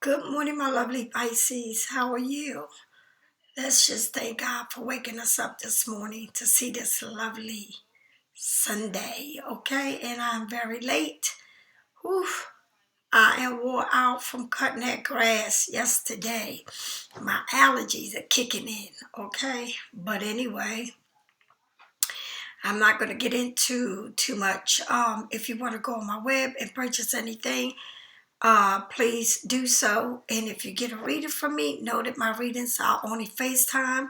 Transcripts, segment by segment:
Good morning, my lovely Pisces. How are you? Let's just thank God for waking us up this morning to see this lovely Sunday, okay? And I'm very late. Whew. I am wore out from cutting that grass yesterday. My allergies are kicking in, okay? But anyway, I'm not going to get into too much. If you want to go on my web and purchase anything, please do so. And if you get a reading from me, know that my readings are only FaceTime.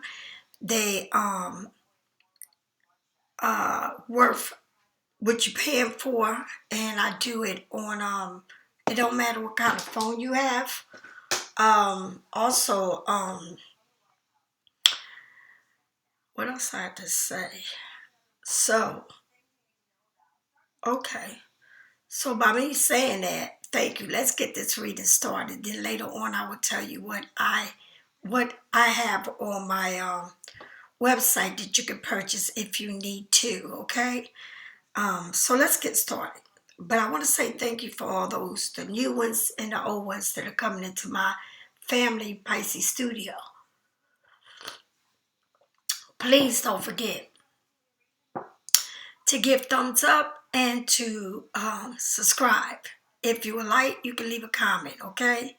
They worth what you're paying for, and I do it on it don't matter what kind of phone you have. Also, what else I have to say? So, okay. So by me saying that, thank you. Let's get this reading started. Then later on, I will tell you what I have on my website that you can purchase if you need to. Okay. So let's get started. But I want to say thank you for all those, the new ones and the old ones that are coming into my family Pisces Studio. Please don't forget to give thumbs up and to subscribe. If you would like, you can leave a comment, okay?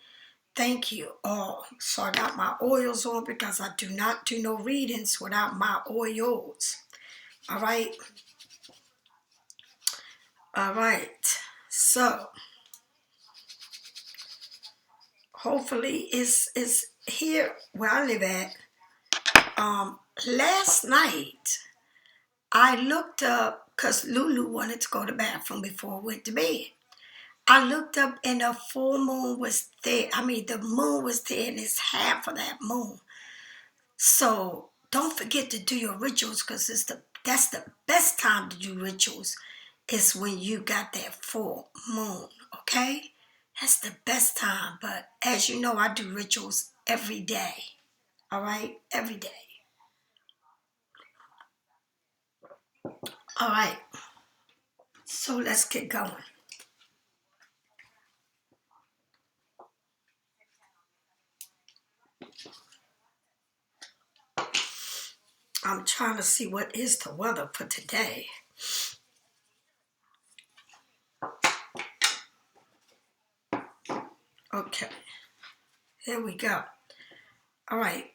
Thank you all. So I got my oils on because I do not do no readings without my oils. All right? All right. So hopefully it's here where I live at. Last night I looked up because Lulu wanted to go to the bathroom before we went to bed. I looked up and the full moon was there. I mean, the moon was there and it's half of that moon. So don't forget to do your rituals because that's the best time to do rituals is when you got that full moon, okay? That's the best time. But as you know, I do rituals every day, all right? Every day. All right, so let's get going. I'm trying to see what is the weather for today. Okay, here we go. All right,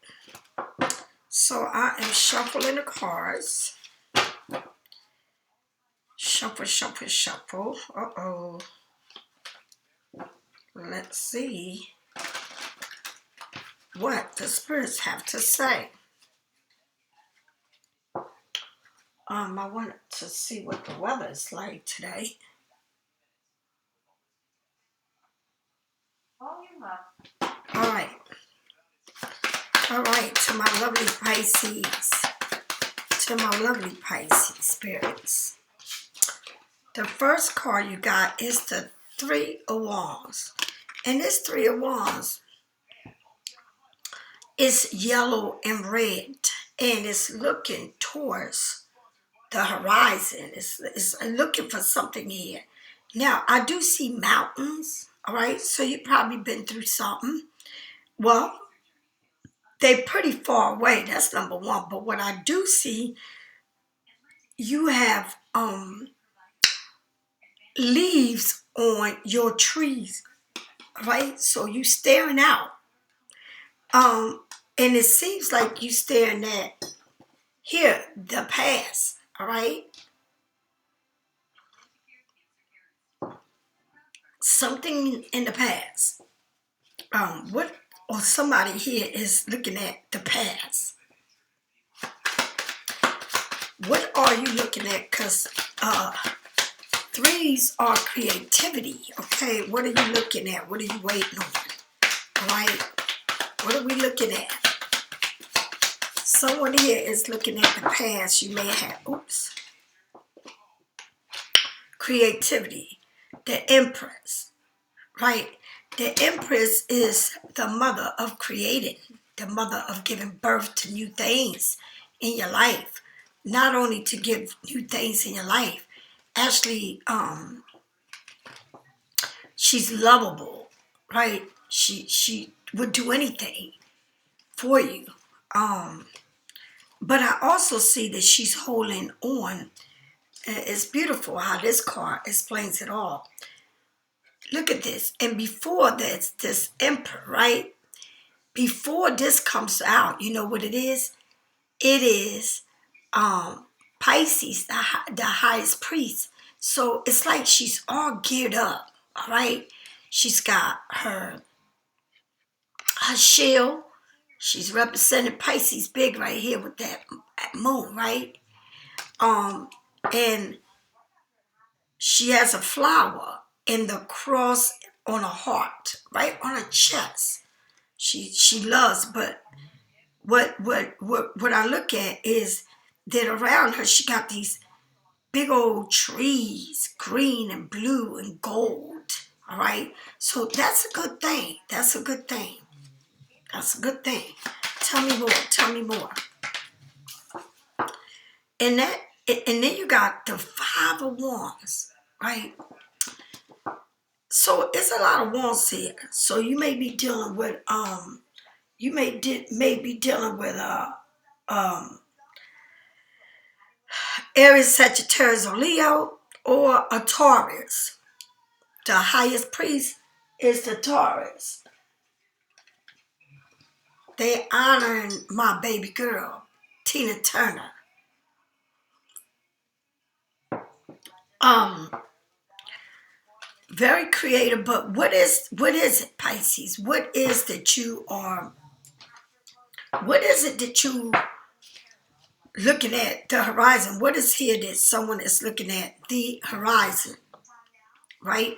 so I am shuffling the cards. Shuffle, shuffle, shuffle. Uh-oh. Let's see what the spirits have to say. I wanted to see what the weather is like today. All right. All right, to my lovely Pisces. To my lovely Pisces spirits. The first card you got is the Three of Wands. And this Three of Wands is yellow and red. And it's looking towards the horizon. It's looking for something here. Now, I do see mountains, all right? So you've probably been through something. Well, they're pretty far away. That's number one. But what I do see, you have leaves on your trees, right? So you staring out. And it seems like you staring at here, the past, all right? Something in the past. What or somebody here is looking at the past. What are you looking at? Because threes are creativity, okay? What are you looking at? What are you waiting on? All right? What are we looking at? Someone here is looking at the past. You may have, creativity. The Empress, right? The Empress is the mother of creating, the mother of giving birth to new things in your life. Not only to give new things in your life, actually, she's lovable, right? She would do anything for you. But I also see that she's holding on. It's beautiful how this card explains it all. Look at this. And before this Emperor, right? Before this comes out, you know what it is? It is Pisces, the highest priest. So it's like she's all geared up, all right? She's got her shield. She's representing Pisces big right here with that moon, right? And she has a flower and the cross on her heart, right on her chest. She loves, but what I look at is that around her she got these big old trees, green and blue and gold. All right, so that's a good thing. That's a good thing. That's a good thing. Tell me more. Tell me more. And then you got the Five of Wands, right? So it's a lot of wands here. So you may be dealing with you may be dealing with Aries, Sagittarius, or Leo, or a Taurus. The highest priest is the Taurus. They honoring my baby girl, Tina Turner. Very creative, but what is it, Pisces? What is that you are? What is it that you looking at the horizon? What is here that someone is looking at the horizon, right?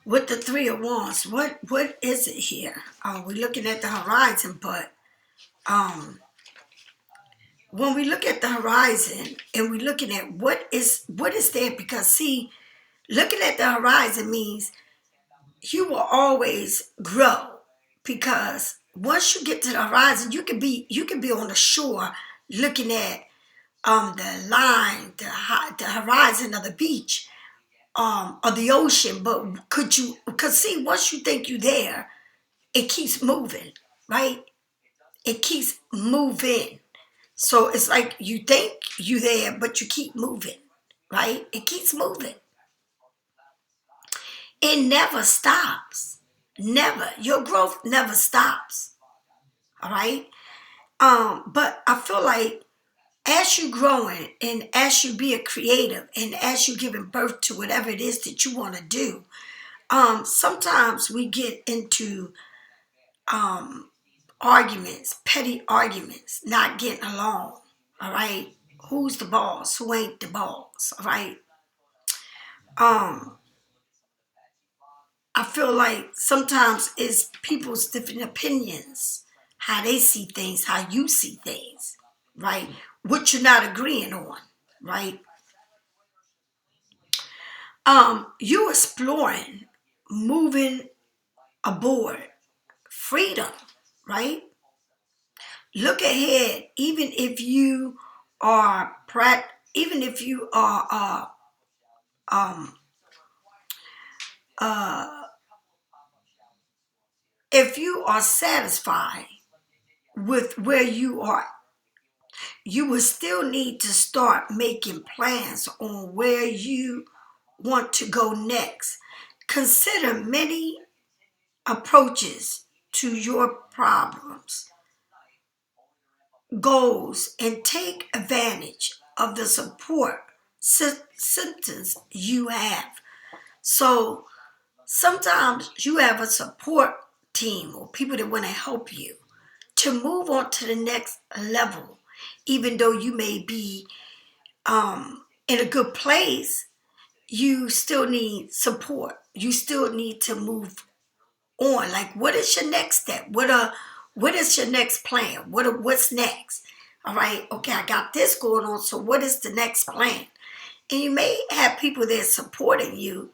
With the Three of Wands, what is it here? We're looking at the horizon, but when we look at the horizon and we're looking at what is there, because see, looking at the horizon means you will always grow, because once you get to the horizon, you can be on the shore looking at the line, the horizon of the beach, or the ocean. But because see, once you think you're there, it keeps moving, right? It keeps moving. So it's like you think you're there, but you keep moving, right? It keeps moving. It never stops. Never. Your growth never stops. All right. But I feel like as you growing and as you being creative and as you giving birth to whatever it is that you want to do, sometimes we get into arguments, petty arguments, not getting along. All right. Who's the boss? Who ain't the boss? All right. Um, I feel like sometimes it's people's different opinions, how they see things, how you see things, right? What you're not agreeing on, right? You exploring, moving aboard, freedom, right? Look ahead, even if you are even if you are um uh if you are satisfied with where you are, you will still need to start making plans on where you want to go next. Consider many approaches to your problems, goals, and take advantage of the support systems you have. So sometimes you have a support team or people that want to help you to move on to the next level. Even though you may be in a good place, you still need support. You still need to move on. Like, what is your next step? What is your next plan? What's next? All right, okay, I got this going on. So what is the next plan? And you may have people there supporting you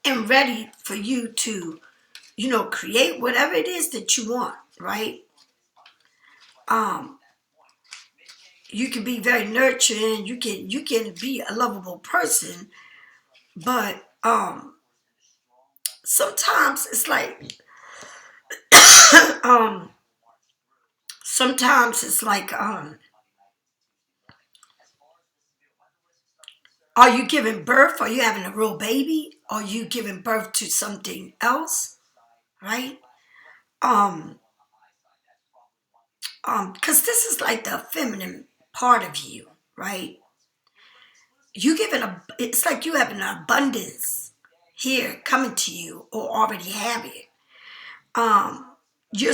and ready for you to, create whatever it is that you want, right? You can be very nurturing. You can be a lovable person, but sometimes it's like, sometimes it's like, are you giving birth? Are you having a real baby? Are you giving birth to something else? Right? Um, because this is like the feminine part of you, right? You giving it's like you have an abundance here coming to you or already have it. Um, your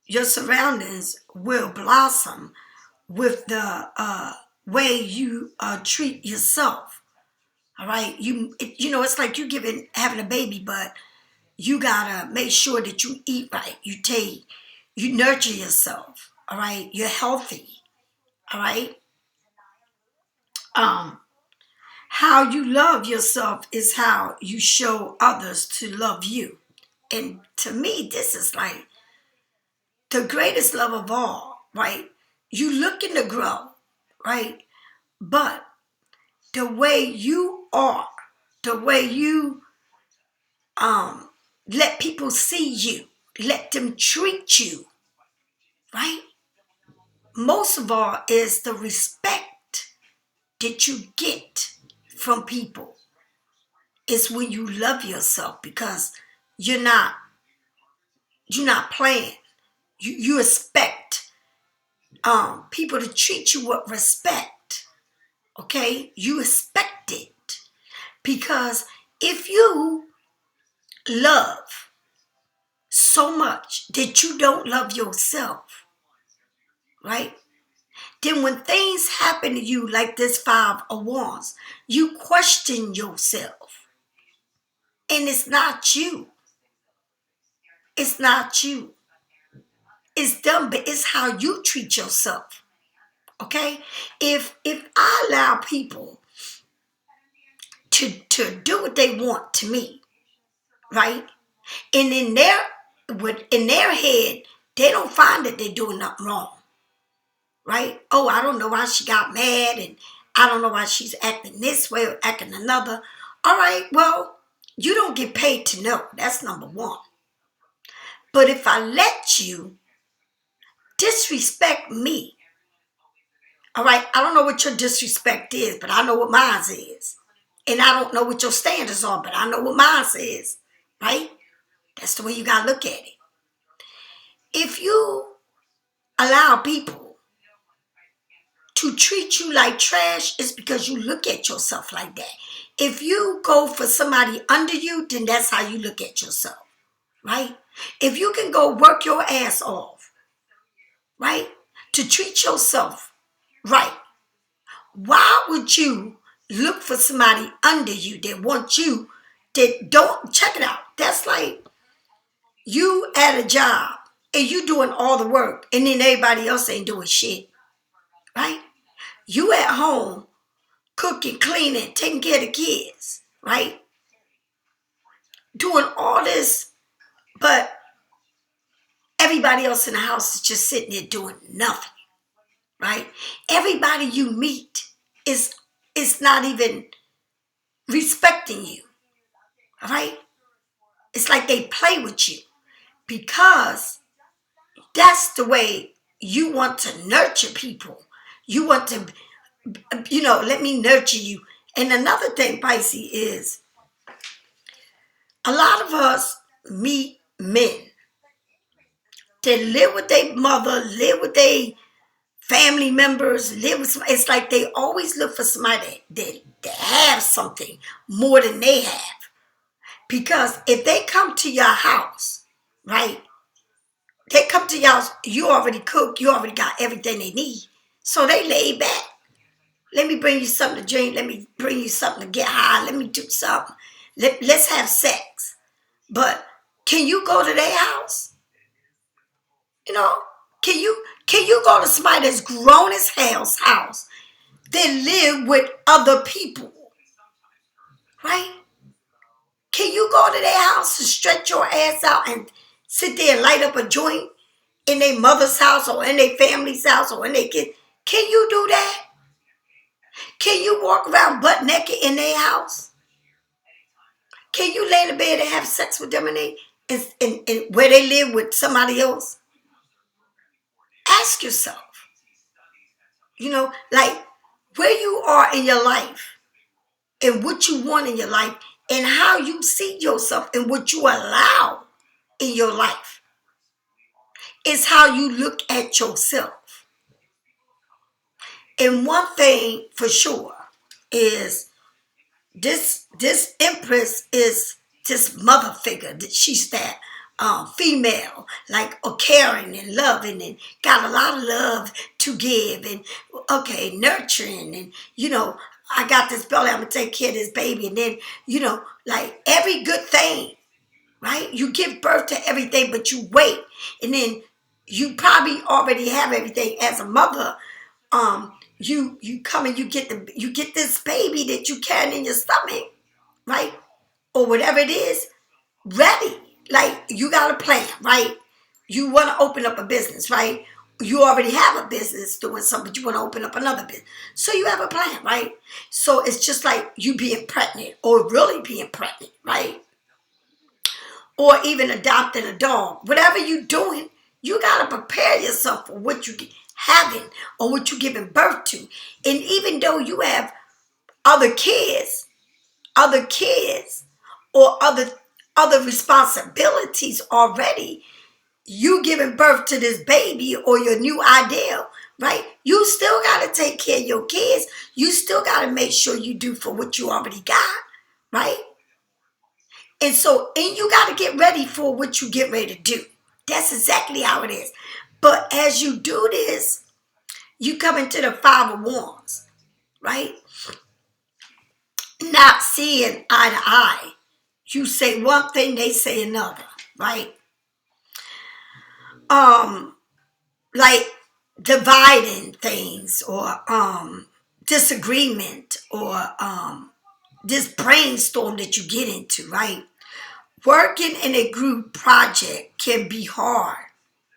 your surroundings will blossom with the way you treat yourself. All right, you know, it's like you having a baby, but you gotta make sure that you eat right. You nurture yourself. All right, you're healthy. All right. Um, how you love yourself is how you show others to love you. And to me, this is like the greatest love of all, right? You looking to grow, right? But the way you are, the way you um let people see you, let them treat you, right? Most of all is the respect that you get from people. It's when you love yourself because you're not you're not playing. You expect people to treat you with respect. Okay? You expect it. Because if you love so much that you don't love yourself, right? Then when things happen to you like this Five of Wands, you question yourself. And it's not you. It's not you. It's them, but it's how you treat yourself. Okay? If I allow people to do what they want to me, right? And in their head, they don't find that they're doing nothing wrong. Right? Oh, I don't know why she got mad, and I don't know why she's acting this way or acting another. All right, well, you don't get paid to know. That's number one. But if I let you disrespect me, all right, I don't know what your disrespect is, but I know what mine is. And I don't know what your standards are, but I know what mine is. Right? That's the way you got to look at it. If you allow people to treat you like trash, it's because you look at yourself like that. If you go for somebody under you, then that's how you look at yourself, right? If you can go work your ass off, right, to treat yourself right, why would you look for somebody under you that wants you, that don't, check it out. That's like you at a job and you doing all the work and then everybody else ain't doing shit, right? You at home cooking, cleaning, taking care of the kids, right? Doing all this, but everybody else in the house is just sitting there doing nothing, right? Everybody you meet is not even respecting you, all right? It's like they play with you because that's the way you want to nurture people. You want to, let me nurture you. And another thing, Pisces, is a lot of us meet men that live with their mother, live with their family members, live with somebody. It's like they always look for somebody that have something more than they have. Because if they come to your house, right? They come to your house, you already cook, you already got everything they need. So they lay back. Let me bring you something to drink. Let me bring you something to get high. Let me do something. Let's have sex. But can you go to their house? You know, can you go to somebody that's grown as hell's house that live with other people? Right? Can you go to their house and stretch your ass out and sit there and light up a joint in their mother's house or in their family's house or in their kids? Can you do that? Can you walk around butt naked in their house? Can you lay in the bed and have sex with them and where they live with somebody else? Ask yourself, like where you are in your life and what you want in your life and how you see yourself and what you allow in your life is how you look at yourself. And one thing for sure is this Empress is this mother figure. She's that female, like caring and loving and got a lot of love to give and nurturing and I got this belly, I'm gonna take care of this baby, and then like every good thing, right? You give birth to everything, but you wait, and then you probably already have everything as a mother. You come and you get this baby that you carrying in your stomach, right? Or whatever it is, ready. Like you got a plan, right? You want to open up a business, right? You already have a business doing something, but you want to open up another business. So you have a plan, right? So it's just like you being pregnant or really being pregnant, right? Or even adopting a dog. Whatever you're doing, you got to prepare yourself for what you having or what you're giving birth to. And even though you have other kids or other responsibilities already, you giving birth to this baby or your new ideal, right? You still got to take care of your kids. You still got to make sure you do for what you already got, right? And you got to get ready for what you get ready to do. That's exactly how it is. But as you do this, you come into the Five of Wands, right? Not seeing eye to eye. You say one thing, they say another, right? Like dividing things or disagreement or this brainstorm that you get into, right? Working in a group project can be hard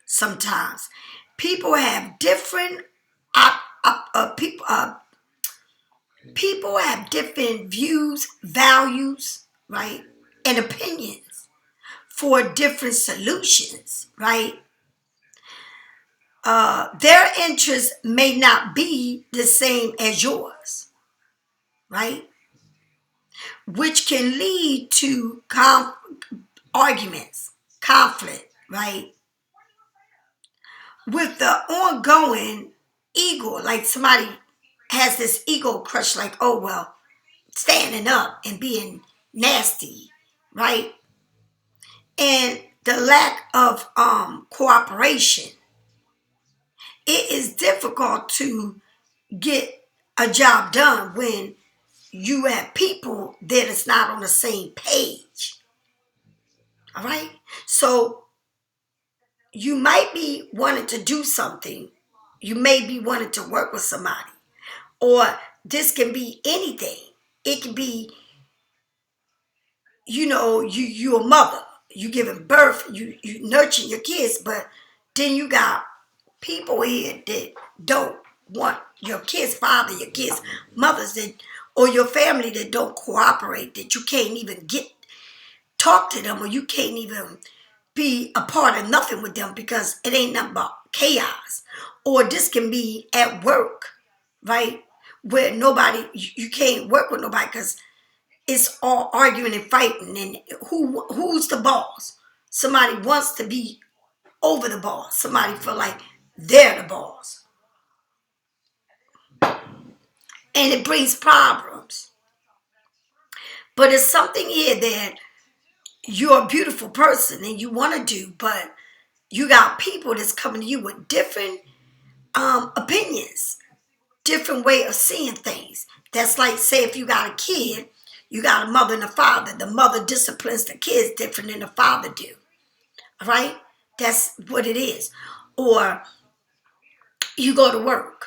sometimes. People have different people have different views, values, right? And opinions for different solutions, right? Their interests may not be the same as yours, right? Which can lead to arguments, conflict, right? With the ongoing ego, like somebody has this ego crush, like, oh, well, standing up and being nasty, right? And the lack of cooperation. It is difficult to get a job done when you have people that is not on the same page. All right? So you might be wanting to do something. You may be wanting to work with somebody. Or this can be anything. It can be, you're a mother. You giving birth. You nurturing your kids. But then you got people here that don't want your kids' father, your kids' mothers, or your family that don't cooperate, that you can't even talk to them, or you can't even be a part of nothing with them because it ain't nothing but chaos. Or this can be at work, right? Where you can't work with nobody because it's all arguing and fighting. And who's the boss? Somebody wants to be over the boss. Somebody feel like they're the boss. And it brings problems. But it's something here that you're a beautiful person and you want to do, but you got people that's coming to you with different opinions, different way of seeing things. That's like, say, if you got a kid, you got a mother and a father. The mother disciplines the kids different than the father do. All right? That's what it is. Or you go to work.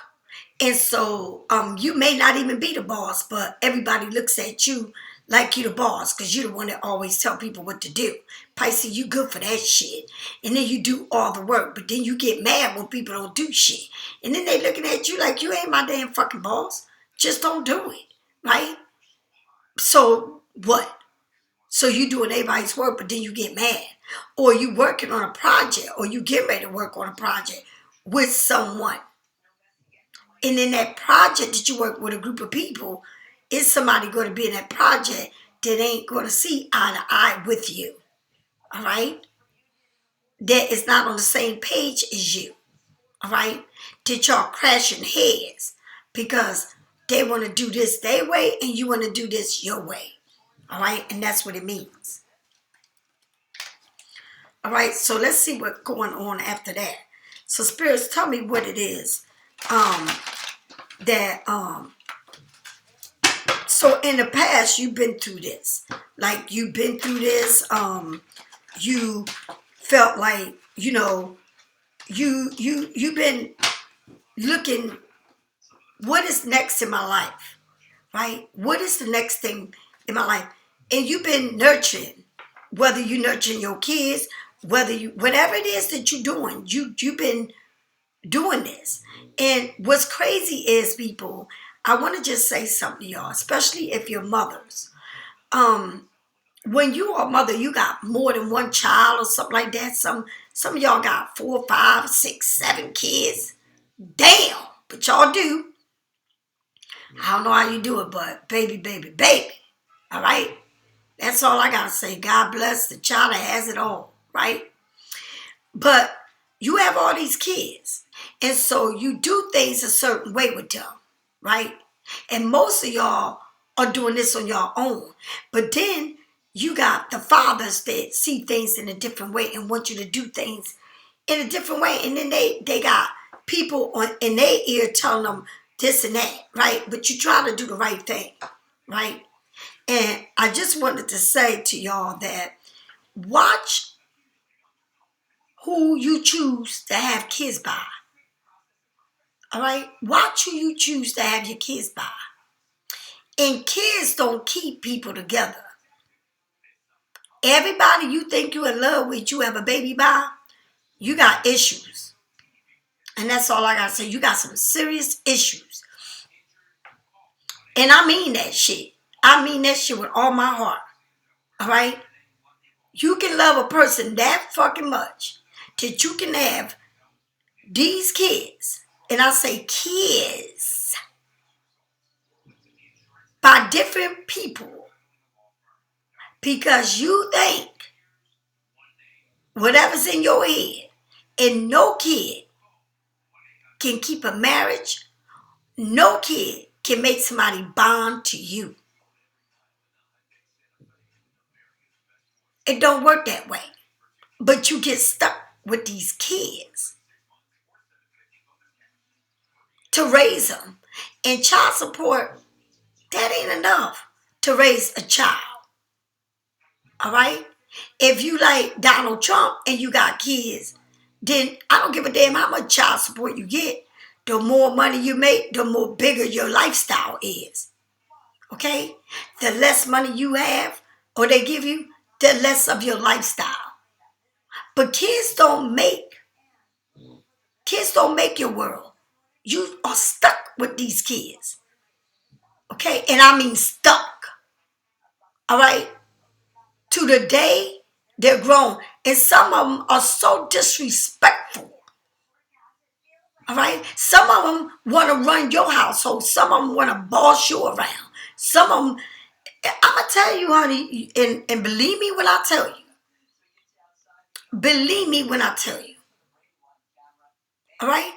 And so you may not even be the boss, but everybody looks at you like you the boss because you're the one that always tell people what to do. Pisces, you good for that shit. And then you do all the work, but then you get mad when people don't do shit. And then they looking at you like you ain't my damn fucking boss. Just don't do it, right? So what? So you doing everybody's work, but then you get mad. Or you working on a project, or you get ready to work on a project with someone. And in that project that you work with a group of people, is somebody going to be in that project that ain't going to see eye to eye with you. All right? That is not on the same page as you. All right? That y'all crashing heads because they want to do this their way and you want to do this your way. All right? And that's what it means. All right? So let's see what's going on after that. So spirits, tell me what it is so in the past you've been through this. Like you've been through this. You felt like, you've been looking, what is next in my life, right? What is the next thing in my life? And you've been nurturing, whether you nurturing your kids, whatever it is that you're doing, you've been doing this. And what's crazy is, people, I want to just say something to y'all, especially if you're mothers. When you are a mother, you got more than one child or something like that. Some of y'all got 4, 5, 6, 7 kids. Damn, but y'all do. I don't know how you do it, but baby, baby, baby. All right? That's all I got to say. God bless the child that has it all, right? But you have all these kids. And so you do things a certain way with them, right? And most of y'all are doing this on your own. But then you got the fathers that see things in a different way and want you to do things in a different way. And then they got people in their ear telling them this and that, right? But you try to do the right thing, right? And I just wanted to say to y'all that watch who you choose to have kids by. All right? Watch who you choose to have your kids by. And kids don't keep people together. Everybody you think you're in love with, you have a baby by, you got issues. And that's all I got to say. You got some serious issues. And I mean that shit. I mean that shit with all my heart. All right? You can love a person that fucking much that you can have these kids, and I say kids, by different people because you think whatever's in your head, and no kid can keep a marriage, no kid can make somebody bond to you. It don't work that way. But you get stuck with these kids to raise them. And child support, that ain't enough to raise a child. All right? If you like Donald Trump and you got kids, then I don't give a damn how much child support you get. The more money you make, the more bigger your lifestyle is. Okay? The less money you have or they give you, the less of your lifestyle. But kids don't make your world. You are stuck with these kids. Okay? And I mean stuck. All right? To the day they're grown. And some of them are so disrespectful. All right? Some of them want to run your household. Some of them want to boss you around. Some of them, I'm going to tell you, honey, and believe me when I tell you. Believe me when I tell you. All right?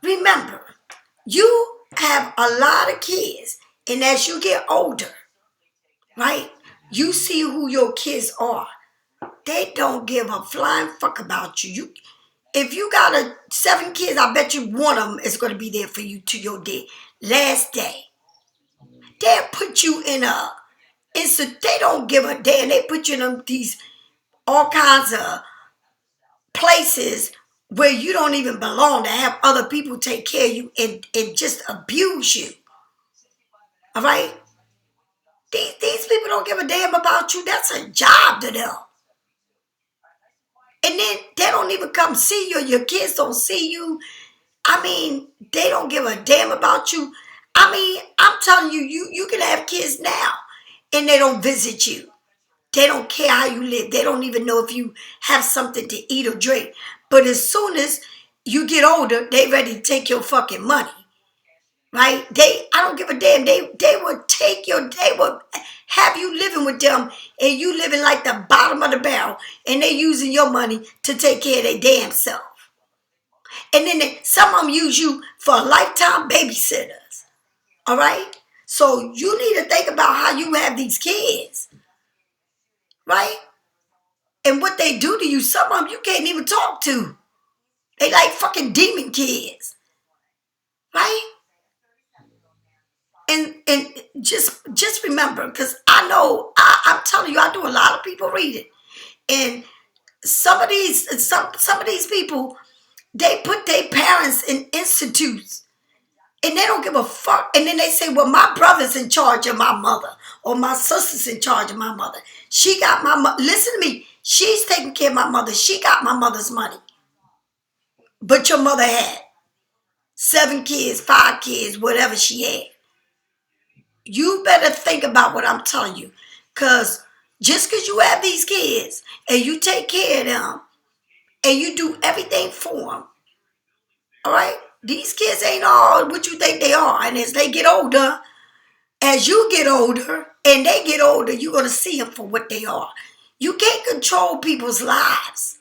Remember, you have a lot of kids. And as you get older, right, you see who your kids are. They don't give a flying fuck about you. If you got 7 kids, I bet you one of them is going to be there for you to your last day. They'll put you in they don't give a damn. They put you in these all kinds of places where you don't even belong to have other people take care of you and just abuse you. All right? These people don't give a damn about you. That's a job to them. And then they don't even come see you. Your kids don't see you. I mean, they don't give a damn about you. I mean, I'm telling you, you can have kids now and they don't visit you. They don't care how you live. They don't even know if you have something to eat or drink. But as soon as you get older, they ready to take your fucking money. Right? I don't give a damn. They would they would have you living with them, and you living like the bottom of the barrel, and they using your money to take care of their damn self. And then some of them use you for a lifetime babysitters. All right? So you need to think about how you have these kids. Right? And what they do to you, some of them you can't even talk to. They like fucking demon kids. Right? And just remember, because I know, I'm telling you, I do a lot of people reading. And some of these people, they put their parents in institutes. And they don't give a fuck. And then they say, well, my brother's in charge of my mother. Or my sister's in charge of my mother. She got my mother. Listen to me. She's taking care of my mother. She got my mother's money. But your mother had 7 kids, 5 kids, whatever she had. You better think about what I'm telling you. Because just because you have these kids and you take care of them and you do everything for them, all right? These kids ain't all what you think they are. And as they get older, as you get older and they get older, you're going to see them for what they are. You can't control people's lives,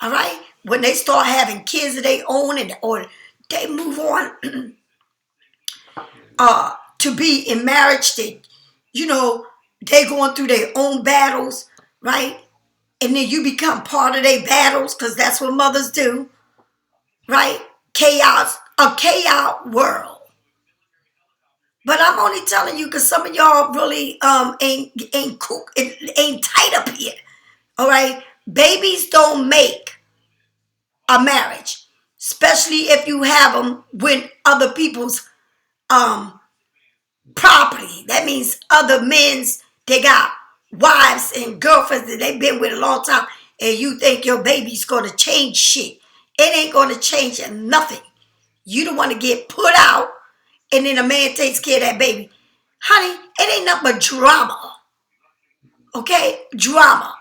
all right? When they start having kids of their own or they move on to be in marriage, they going through their own battles, right? And then you become part of their battles because that's what mothers do, right? A chaos world. But I'm only telling you because some of y'all really ain't tight up here. All right? Babies don't make a marriage, especially if you have them with other people's property. That means other men's, they got wives and girlfriends that they've been with a long time, and you think your baby's going to change shit. It ain't going to change nothing. You don't want to get put out, and then a man takes care of that baby. Honey, it ain't nothing but drama. Okay? Drama.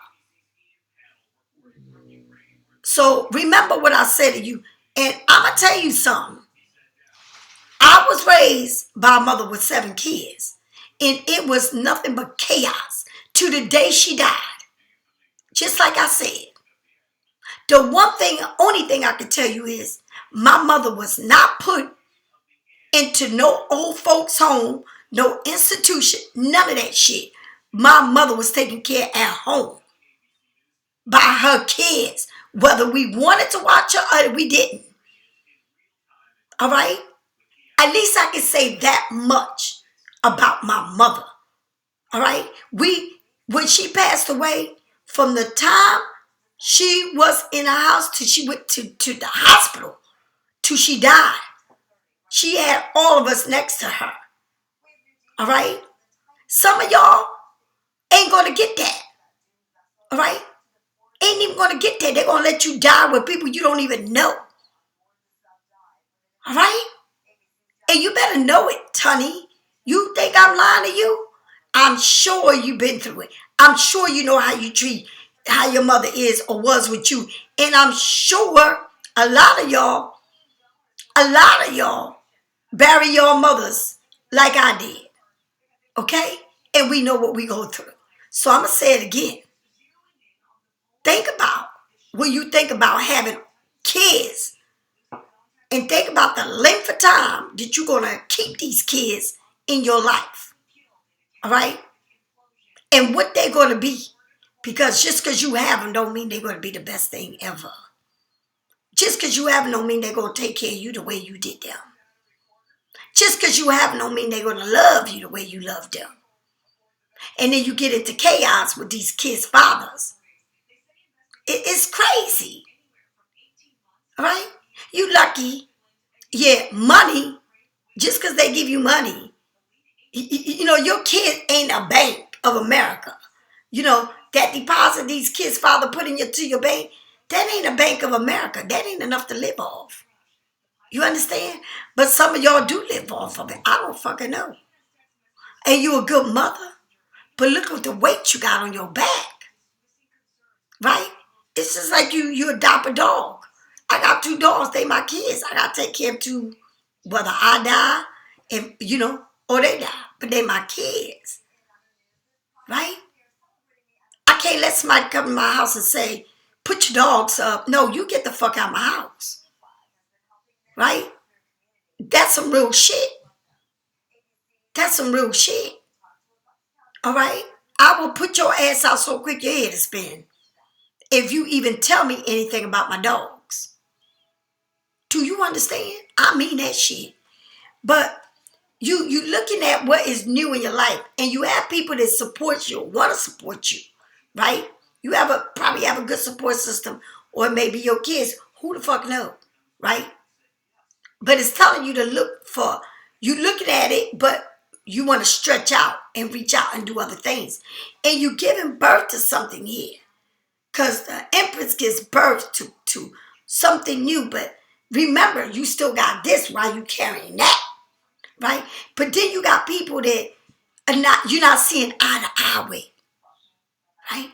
So remember what I said to you. And I'm going to tell you something. I was raised by a mother with 7 kids. And it was nothing but chaos to the day she died. Just like I said. The only thing I can tell you is my mother was not put into no old folks home, no institution, none of that shit. My mother was taken care at home by her kids, whether we wanted to watch her or we didn't. All right? At least I can say that much about my mother. All right? When she passed away, from the time she was in a house till she went to the hospital, till she died, she had all of us next to her. All right? Some of y'all ain't going to get that. All right? Ain't even going to get that. They're going to let you die with people you don't even know. All right? And you better know it, honey. You think I'm lying to you? I'm sure you've been through it. I'm sure you know how your mother is or was with you. And I'm sure a lot of y'all bury your mothers like I did. Okay? And we know what we go through. So I'm going to say it again. Think about when you think about having kids, and think about the length of time that you're going to keep these kids in your life. All right? And what they're going to be. Because just because you have them don't mean they're going to be the best thing ever. Just because you have them don't mean they're going to take care of you the way you did them. Just because you have them don't mean they're going to love you the way you loved them. And then you get into chaos with these kids' fathers. It's crazy. All right? You lucky. Yeah, money. Just because they give you money. Your kid ain't a Bank of America. That deposit these kids' father put to your bank, that ain't a Bank of America. That ain't enough to live off. You understand? But some of y'all do live off of it. I don't fucking know. And you a good mother. but look at the weight you got on your back, right? It's just like you adopt a dog. I got 2 dogs. They my kids. I got to take care of 2, whether I die, and or they die. But they my kids, right? I can't let somebody come to my house and say, put your dogs up. No, you get the fuck out of my house, right? That's some real shit. That's some real shit. All right? I will put your ass out so quick your head is spin if you even tell me anything about my dogs. Do you understand? I mean that shit. But you looking at what is new in your life, and you have people that support you, want to support you, right? You probably have a good support system, or maybe your kids. Who the fuck knows, right? But it's telling you to look for, you looking at it, but you want to stretch out and reach out and do other things. And you giving birth to something here. Because the Empress gives birth to something new. But remember, you still got this while you carrying that, right? But then you got people that you're not seeing eye to eye with, right?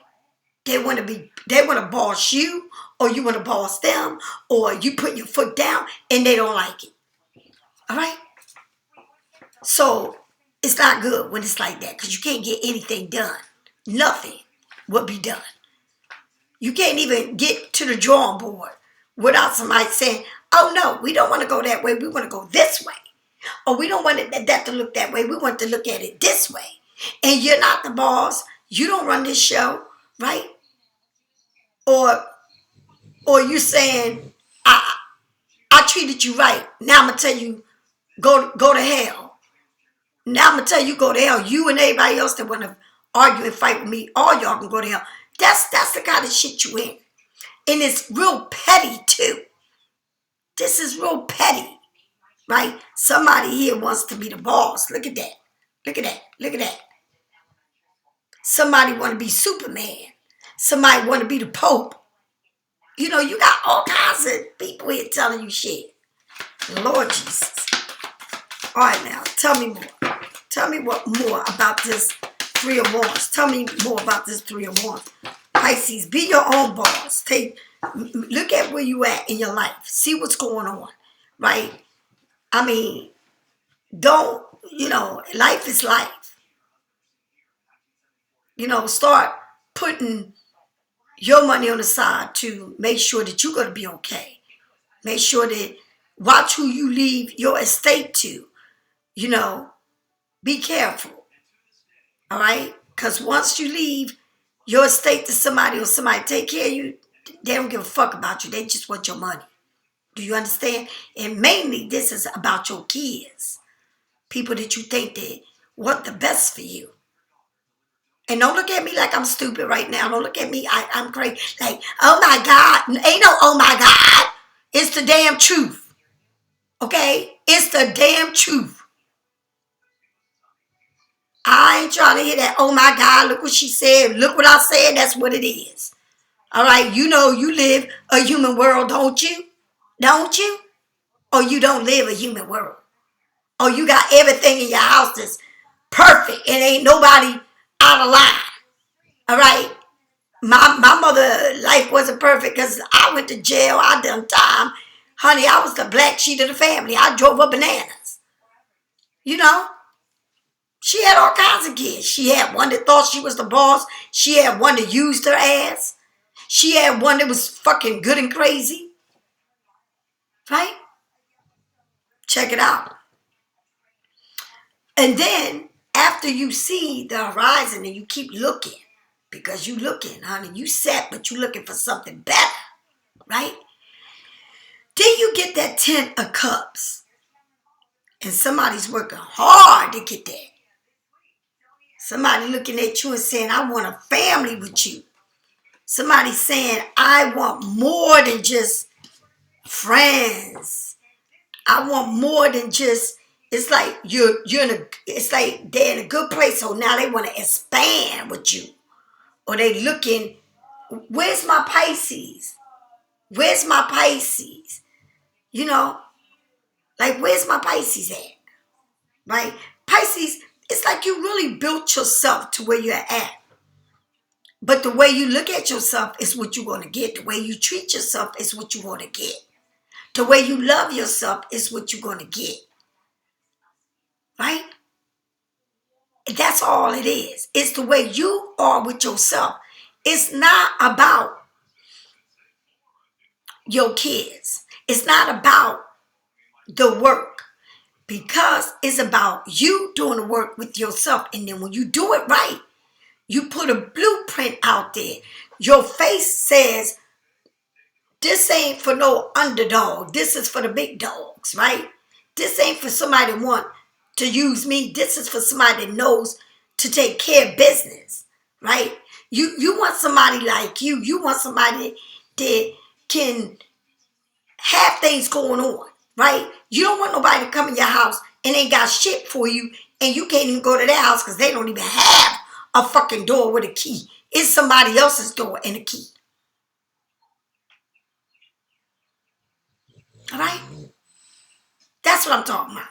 They want to boss you, or you want to boss them, or you put your foot down and they don't like it. All right? So it's not good when it's like that, because you can't get anything done. Nothing will be done. You can't even get to the drawing board without somebody saying, oh no, we don't want to go that way. We want to go this way. Or we don't want that to look that way. We want to look at it this way. And you're not the boss. You don't run this show, right? Or you saying, I treated you right. Now I'm going to tell you, go to hell. Now I'm going to tell you, go to hell. You and everybody else that want to argue and fight with me, all y'all can go to hell. That's the kind of shit you in. And it's real petty too. This is real petty, right? Somebody here wants to be the boss. Look at that. Look at that. Look at that. Somebody want to be Superman. Somebody want to be the Pope. You got all kinds of people here telling you shit. Lord Jesus. All right, now, tell me more. Tell me more about this 3 of Wands. Tell me more about this 3 of Wands. Pisces, be your own boss. Look at where you at in your life. See what's going on, right? I mean, don't, life is life. Start putting your money on the side to make sure that you're going to be okay. Make sure that, watch who you leave your estate to. Be careful. All right? Because once you leave your estate to somebody, or somebody take care of you, they don't give a fuck about you. They just want your money. Do you understand? And mainly, this is about your kids. People that you think that want the best for you. And don't look at me like I'm stupid right now. Don't look at me. I'm crazy. Like, oh my God. Ain't no oh my God. It's the damn truth. Okay? It's the damn truth. I ain't trying to hear that, oh my God, look what she said. Look what I said. That's what it is. All right? You live a human world, don't you? Don't you? Or you don't live a human world. Or you got everything in your house that's perfect and ain't nobody out of line. All right? My mother life wasn't perfect because I went to jail. I done time. Honey, I was the black sheep of the family. I drove her bananas. She had all kinds of kids. She had one that thought she was the boss. She had one that used her ass. She had one that was fucking good and crazy. Right? Check it out. And then, after you see the horizon and you keep looking, because you looking, honey, you set, but you looking for something better, right? Then you get that 10 of Cups. And somebody's working hard to get that. Somebody looking at you and saying, I want a family with you. Somebody saying, I want more than just friends. I want more than just, it's like it's like they're in a good place, so now they want to expand with you. Or they looking, where's my Pisces? Where's my Pisces? Like, where's my Pisces at? Right? Pisces, It's like you really built yourself to where you're at. But the way you look at yourself is what you're going to get. The way you treat yourself is what you're going to get. The way you love yourself is what you're going to get. Right? That's all it is. It's the way you are with yourself. It's not about your kids. It's not about the work. Because it's about you doing the work with yourself. And then when you do it right, you put a blueprint out there. Your face says, this ain't for no underdog. This is for the big dogs, right? This ain't for somebody that want to use me. This is for somebody that knows to take care of business, right? You want somebody like you. You want somebody that can have things going on, right? You don't want nobody to come in your house and ain't got shit for you, and you can't even go to their house because they don't even have a fucking door with a key. It's somebody else's door and a key. All right? That's what I'm talking about.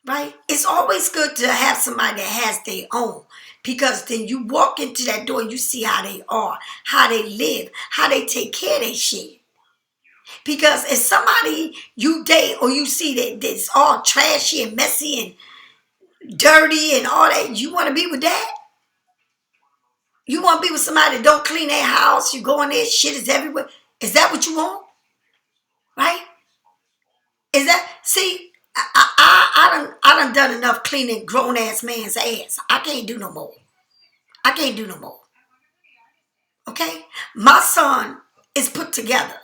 Right? It's always good to have somebody that has their own, because then you walk into that door and you see how they are, how they live, how they take care of their shit. Because if somebody you date or you see that's all trashy and messy and dirty and all that, you want to be with that? You want to be with somebody that don't clean their house, you go in there, shit is everywhere. Is that what you want? Right? Is that, see, I done enough cleaning grown ass man's ass. I can't do no more. I can't do no more. Okay? My son is put together.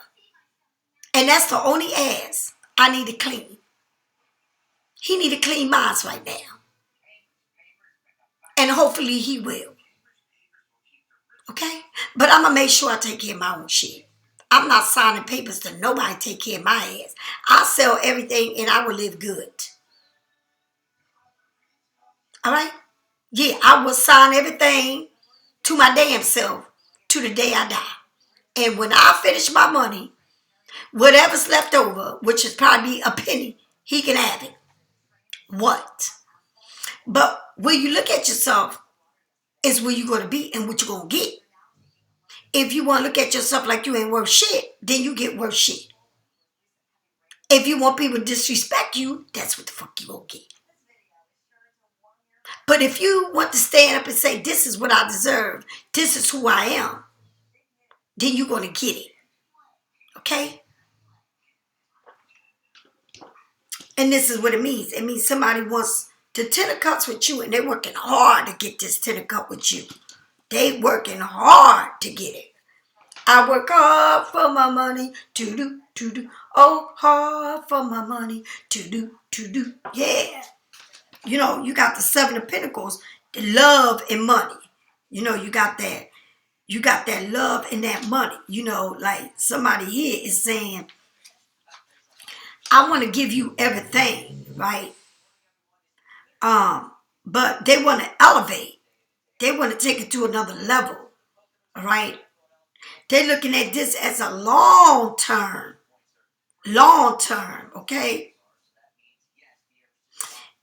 And that's the only ass I need to clean. He need to clean mine right now. And hopefully he will. Okay? But I'm going to make sure I take care of my own shit. I'm not signing papers to nobody take care of my ass. I'll sell everything and I will live good. All right? Yeah, I will sign everything to my damn self to the day I die. And when I finish my money, whatever's left over, which is probably a penny, he can have it. What? But when you look at yourself, is where you're going to be and what you're going to get. If you want to look at yourself like you ain't worth shit, then you get worth shit. If you want people to disrespect you, that's what the fuck you going to get. But if you want to stand up and say, this is what I deserve, this is who I am, then you're going to get it. Okay? And this is what it means. It means somebody wants the 10 of cups with you and they're working hard to get this 10 of cups with you. They working hard to get it. I work hard for my money, to do. Oh, hard for my money, to do. Yeah. You know, you got the 7 of Pentacles, the love and money. You know, you got that love and that money. You know, like somebody here is saying, I want to give you everything, right? But they want to elevate. They want to take it to another level, all right? They're looking at this as a long term, okay?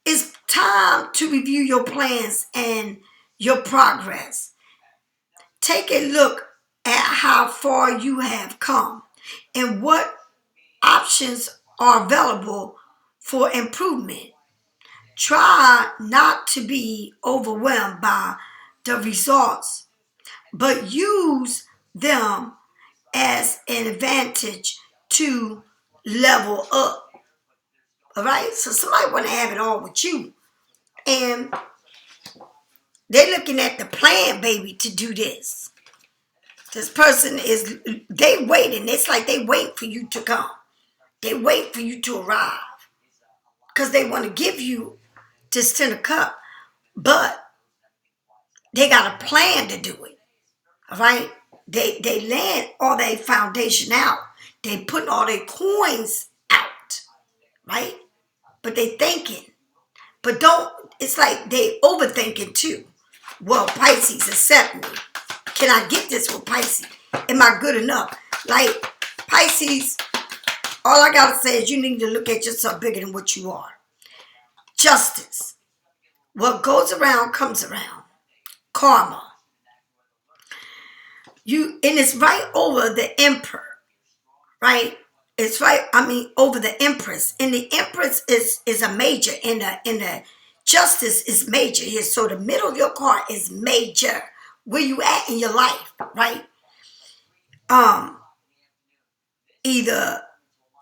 It's time to review your plans and your progress. Take a look at how far you have come and what options are available for improvement. Try not to be overwhelmed by the results, but use them as an advantage to level up. All right? So somebody want to have it all with you. And they're looking at the plan, baby, to do this. This person is, they waiting. It's like they wait for you to come. They wait for you to arrive. Because they want to give you this 10 of cup. But they got a plan to do it. All right? They land all their foundation out. They putting all their coins out. Right? But they thinking. But don't, it's like they overthinking too. Well, Pisces, accept me. Can I get this with Pisces? Am I good enough? Like, Pisces, all I got to say is you need to look at yourself bigger than what you are. Justice. What goes around comes around. Karma. And it's right over the emperor, right? It's right, over the empress. And the empress is a major, and the justice is major here. So the middle of your card is major. Where you at in your life, right? Either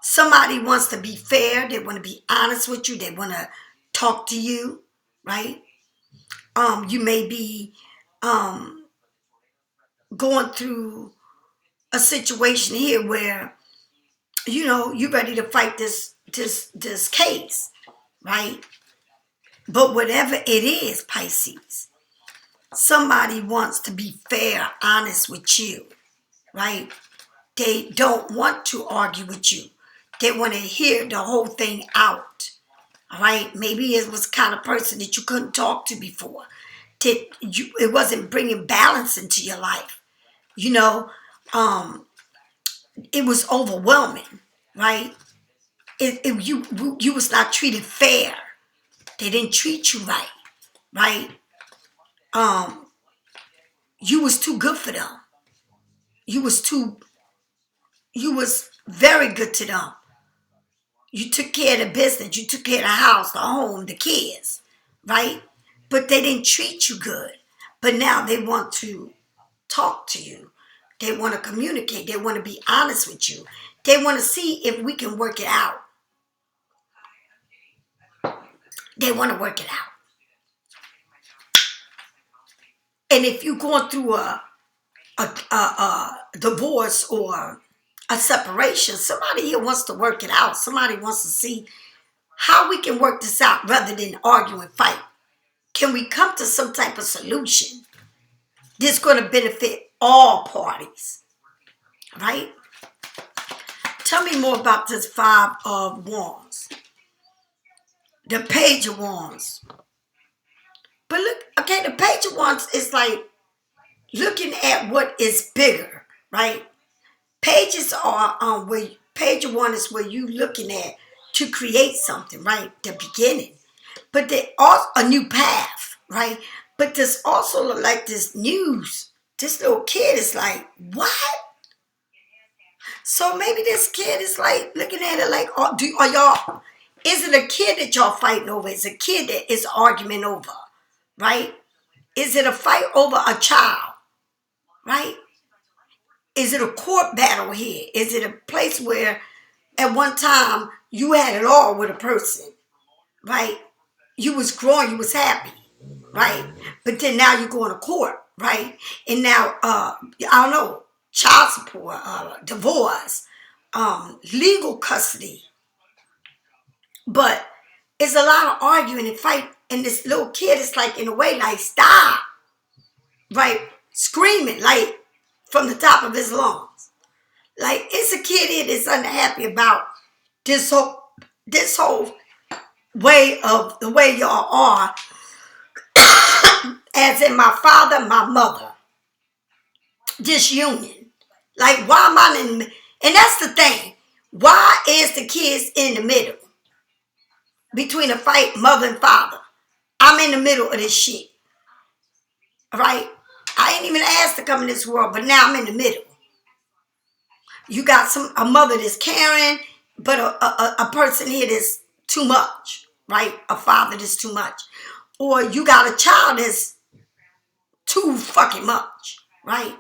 somebody wants to be fair, they want to be honest with you, they want to talk to you, right? You may be going through a situation here where you're ready to fight this case, right? But whatever it is, Pisces, somebody wants to be fair, honest with you, right? They don't want to argue with you. They want to hear the whole thing out, all right? Maybe it was the kind of person that you couldn't talk to before. It wasn't bringing balance into your life. It was overwhelming, right? You was not treated fair. They didn't treat you right, right? You was too good for them. You was very good to them. You took care of the business. You took care of the house, the home, the kids, right? But they didn't treat you good. But now they want to talk to you. They want to communicate. They want to be honest with you. They want to see if we can work it out. They want to work it out. And if you're going through a divorce or a separation, somebody here wants to work it out. Somebody wants to see how we can work this out rather than argue and fight. Can we come to some type of solution that's going to benefit all parties, right? Tell me more about this Five of Wands. The Page of Wands. But look, okay, the Page of Wands is like looking at what is bigger, right? Pages are where Page of Wands is where you looking at to create something, right? The beginning. But they also a new path, right? But there's also like this news. This little kid is like, what? So maybe this kid is like looking at it like, is it a kid that y'all fighting over? Is it a kid that is arguing over, right? Is it a fight over a child, right? Is it a court battle here? Is it a place where at one time you had it all with a person, right? You was growing, you was happy, right? But then now you're going to court, right? And now, I don't know, child support, divorce, legal custody. But it's a lot of arguing and fight. And this little kid is like, in a way, like, stop, right? Screaming, like, from the top of his lungs. Like, it's a kid here that's unhappy about this whole way of the way y'all are, as in my father, my mother, disunion. Like, why am I in? And that's the thing. Why is the kids in the middle between a fight, mother and father? I'm in the middle of this shit, right? I ain't even asked to come in this world, but now I'm in the middle. You got a mother that's caring, but a person here that's too much, right? A father that's too much. Or you got a child that's too fucking much, right?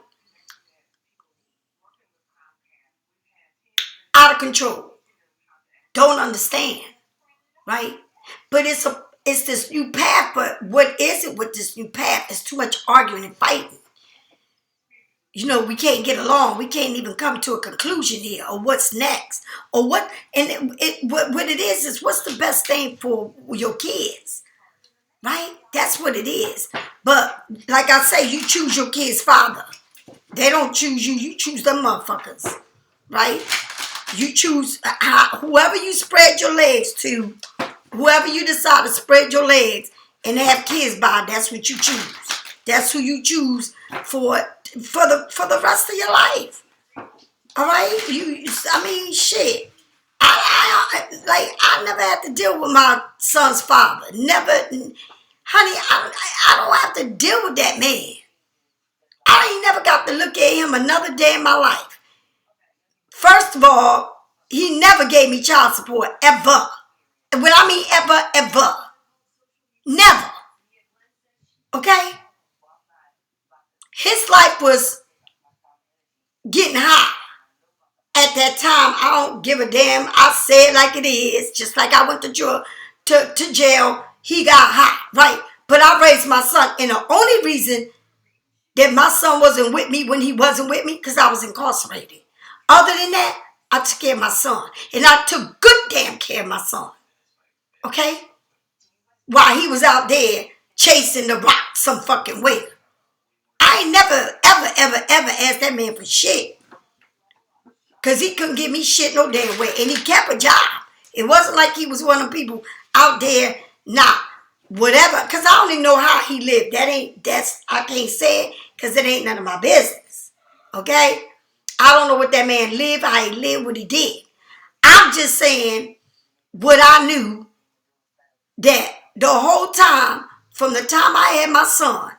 Out of control. Don't understand, right? But it's this new path, but what is it with this new path? It's too much arguing and fighting. We can't get along. We can't even come to a conclusion here, or what's next, or what. And what it is what's the best thing for your kids, right? That's what it is. But like I say, you choose your kid's father. They don't choose you. You choose them motherfuckers, right? You choose whoever you spread your legs to, whoever you decide to spread your legs and have kids by. That's what you choose. That's who you choose for the rest of your life. All right, shit. I never had to deal with my son's father. Never. Honey, I don't have to deal with that man. I ain't never got to look at him another day in my life. First of all, he never gave me child support, ever. And when I mean ever, ever. Never. Okay? His life was getting high. At that time, I don't give a damn. I say it like it is. Just like I went to jail, he got high, right? But I raised my son. And the only reason that my son wasn't with me when he wasn't with me, because I was incarcerated. Other than that, I took care of my son. And I took good damn care of my son. Okay? While he was out there chasing the rock some fucking way. I ain't never, ever asked that man for shit. Because he couldn't give me shit no damn way. And he kept a job. It wasn't like he was one of the people out there, whatever. Because I don't even know how he lived. I can't say it because it ain't none of my business. Okay? I don't know what that man lived, how he lived, what he did. I'm just saying what I knew, that the whole time, from the time I had my son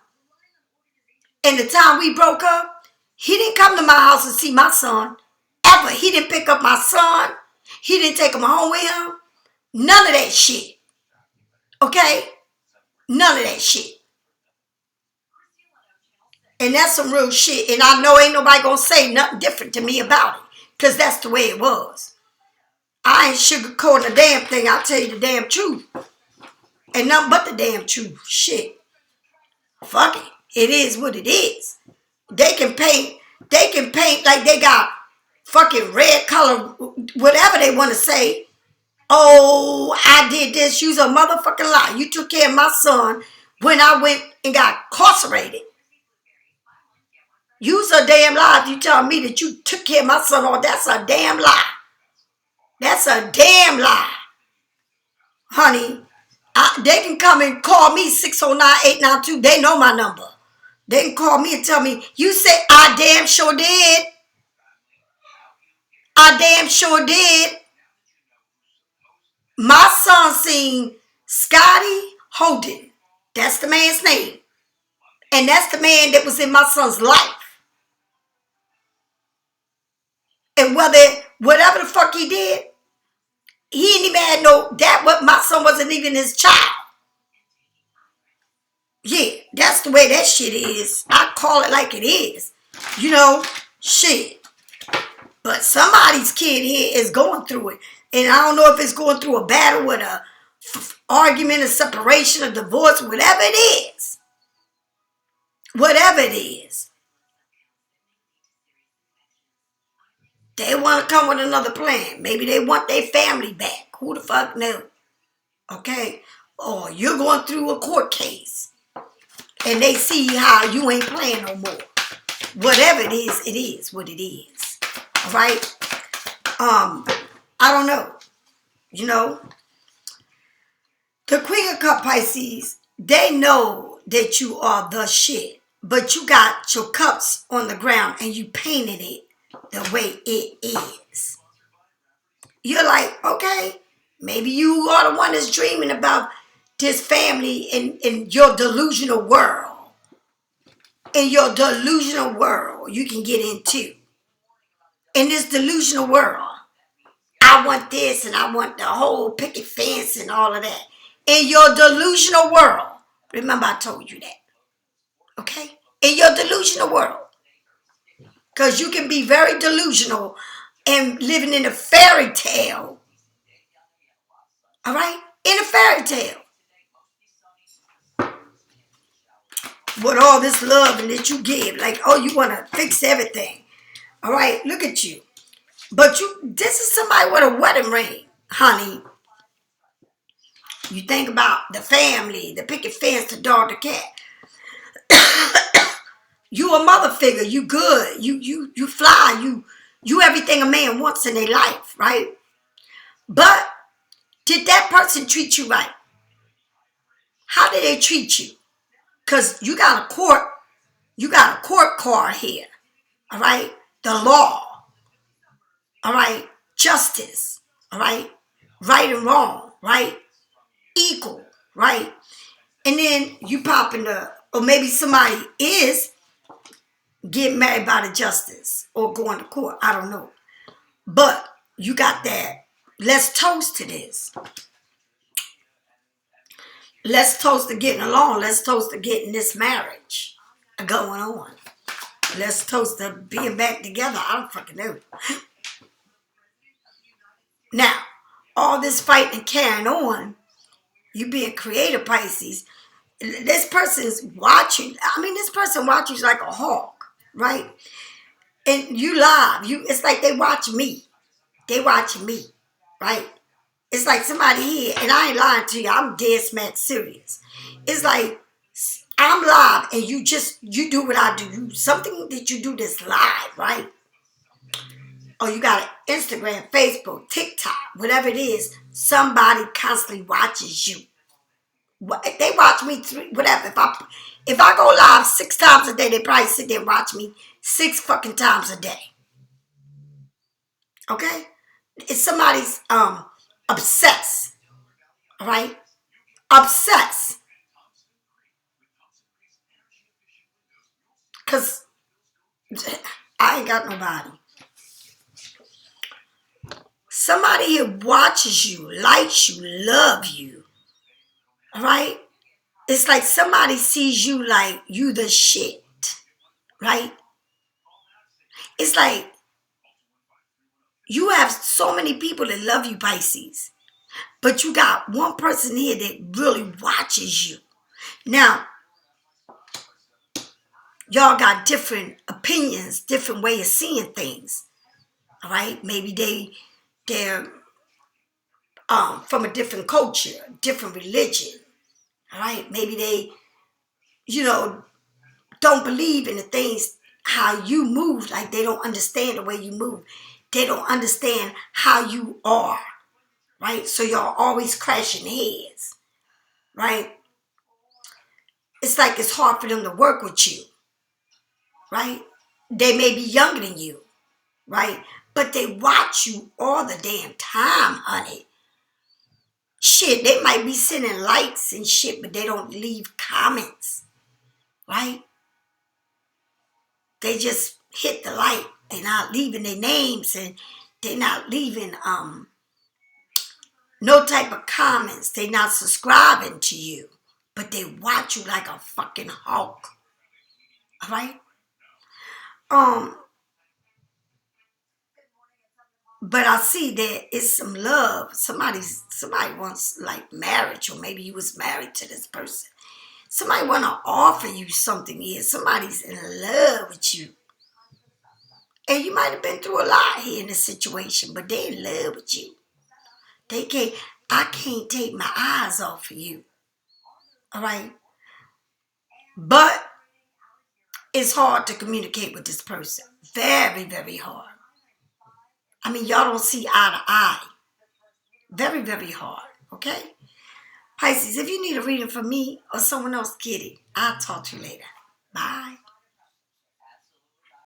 and the time we broke up, he didn't come to my house and see my son. Ever. He didn't pick up my son. He didn't take him home with him. None of that shit. Okay? None of that shit. And that's some real shit. And I know ain't nobody gonna say nothing different to me about it. Because that's the way it was. I ain't sugarcoating a damn thing. I'll tell you the damn truth. And nothing but the damn truth. Shit. Fuck it. It is what it is. They can paint like they got fucking red color, whatever they want to say. Oh, I did this. You's a motherfucking lie. You took care of my son when I went and got incarcerated. You's a damn lie if you tell me that you took care of my son. Oh, that's a damn lie. That's a damn lie. Honey, they can come and call me 609-892. They know my number. They can call me and tell me, you say, I damn sure did. I damn sure did. My son seen Scotty Holden. That's the man's name. And that's the man that was in my son's life. And whatever the fuck he did, he ain't even had what my son wasn't even his child. Yeah, that's the way that shit is. I call it like it is. You know, shit. But somebody's kid here is going through it. And I don't know if it's going through a battle with a argument, a separation, a divorce, whatever it is. Whatever it is. They want to come with another plan. Maybe they want their family back. Who the fuck knows? Okay? Or you're going through a court case. And they see how you ain't playing no more. Whatever it is what it is. All right? I don't know. You know? The Queen of Cups Pisces, they know that you are the shit. But you got your cups on the ground and you painted it the way it is. You're like, okay, maybe you are the one that's dreaming about this family in your delusional world. In your delusional world, you can get into. In this delusional world, I want this and I want the whole picket fence and all of that. In your delusional world, remember I told you that. Okay? In your delusional world. Because you can be very delusional and living in a fairy tale. All right? In a fairy tale. With all this love and that you give. Like, oh, you want to fix everything. All right? Look at you. But this is somebody with a wedding ring, honey. You think about the family, the picket fence, the dog, the cat. You a mother figure. You good. You fly. You everything a man wants in their life, right? But did that person treat you right? How did they treat you? Because you got a court card here. All right? The law. All right? Justice. All right? Right and wrong. Right? Equal. Right? And then you pop in the, or maybe somebody is getting married by the justice or going to court. I don't know. But you got that. Let's toast to this. Let's toast to getting along. Let's toast to getting this marriage going on. Let's toast to being back together. I don't fucking know. Now, all this fighting and carrying on, you being creative, Pisces, this person's watching. I mean, this person watches like a hawk, right? And you live. It's like they watch me. They watching me, right? It's like somebody here, and I ain't lying to you. I'm dead smack serious. It's like I'm live, and you do what I do. Something that you do that's live, right? Or you got an Instagram, Facebook, TikTok, whatever it is. Somebody constantly watches you. They watch me whatever. If I go live 6 times a day, they probably sit there and watch me 6 fucking times a day. Okay? It's somebody's obsessed. All right? Obsessed. Because I ain't got nobody. Somebody here watches you, likes you, loves you. All right? It's like somebody sees you like you the shit. Right? It's like you have so many people that love you, Pisces. But you got one person here that really watches you. Now, y'all got different opinions, different way of seeing things. All right? Maybe they're from a different culture, different religion. All right? Maybe they, don't believe in the things, how you move. Like they don't understand the way you move. They don't understand how you are. Right? So y'all always crashing heads. Right? It's like it's hard for them to work with you. Right? They may be younger than you. Right? But they watch you all the damn time, honey. Shit, they might be sending likes and shit, but they don't leave comments. Right? They just hit the like. They're not leaving their names, and they're not leaving no type of comments. They're not subscribing to you. But they watch you like a fucking hawk. All right? But I see that it's some love. Somebody wants like marriage, or maybe you was married to this person. Somebody want to offer you something here. Somebody's in love with you. And you might have been through a lot here in this situation, but they're in love with you. I can't take my eyes off of you. All right? But it's hard to communicate with this person. Very, very hard. I mean, y'all don't see eye to eye. Very, very hard. Okay? Pisces, if you need a reading from me or someone else, get it. I'll talk to you later. Bye.